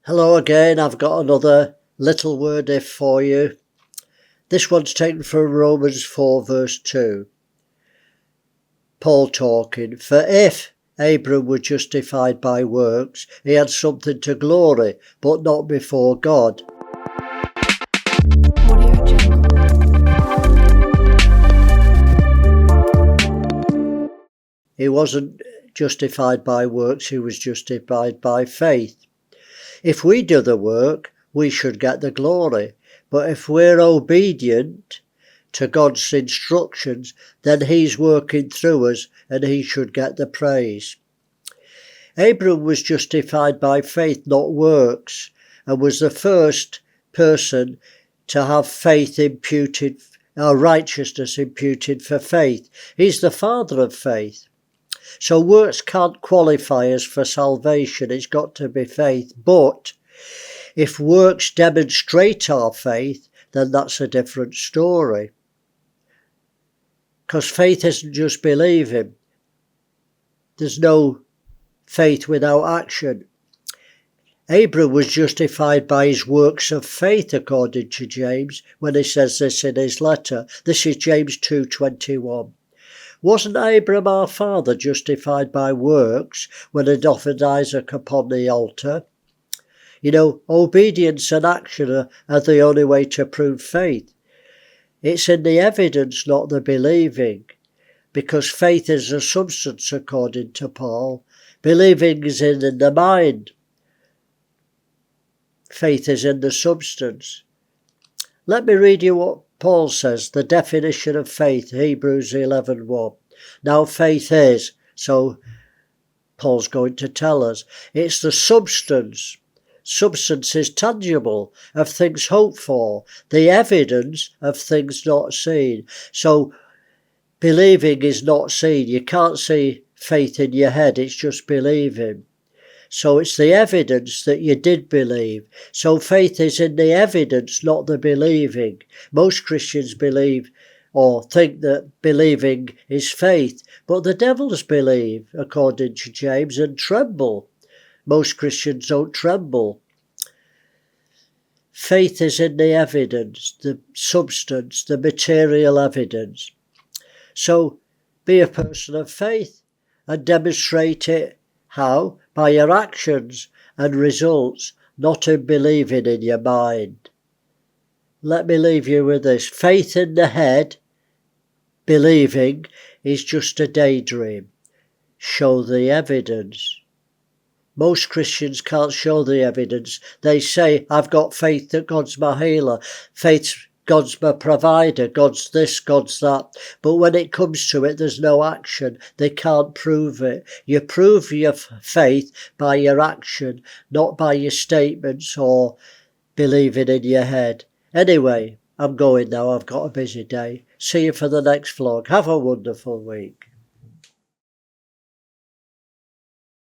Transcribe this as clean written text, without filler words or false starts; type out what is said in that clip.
Hello again, I've got another little word if for you. This one's taken from Romans 4 verse 2. Paul talking, for if Abram was justified by works, he had something to glory, but not before God. He wasn't justified by works, he was justified by faith. If we do the work, we should get the glory. But if we're obedient to God's instructions, then he's working through us and he should get the praise. Abram was justified by faith, not works, and was the first person to have faith imputed, righteousness imputed for faith. He's the father of faith. So works can't qualify us for salvation, it's got to be faith. But if works demonstrate our faith, then that's a different story. Because faith isn't just believing. There's no faith without action. Abram was justified by his works of faith, according to James, when he says this in his letter. This is James 2:21. Wasn't Abram our father justified by works when he offered Isaac upon the altar? You know, obedience and action are the only way to prove faith. It's in the evidence, not the believing, because faith is a substance, according to Paul. Believing is in the mind. Faith is in the substance. Let me read you what Paul says, the definition of faith, Hebrews 11:1. Now faith is, so Paul's going to tell us, it's the substance. Substance is tangible, of things hoped for, the evidence of things not seen. So believing is not seen. You can't see faith in your head, it's just believing. So it's the evidence that you did believe. So faith is in the evidence, not the believing. Most Christians believe or think that believing is faith, but the devils believe, according to James, and tremble. Most Christians don't tremble. Faith is in the evidence, the substance, the material evidence. So be a person of faith and demonstrate it. How? By your actions and results, not in believing in your mind. Let me leave you with this. Faith in the head, believing, is just a daydream. Show the evidence. Most Christians can't show the evidence. They say, I've got faith that God's my healer. Faith, God's my provider. God's this, God's that. But when it comes to it, there's no action. They can't prove it. You prove your faith by your action, not by your statements or believing in your head. Anyway, I'm going now. I've got a busy day. See you for the next vlog. Have a wonderful week.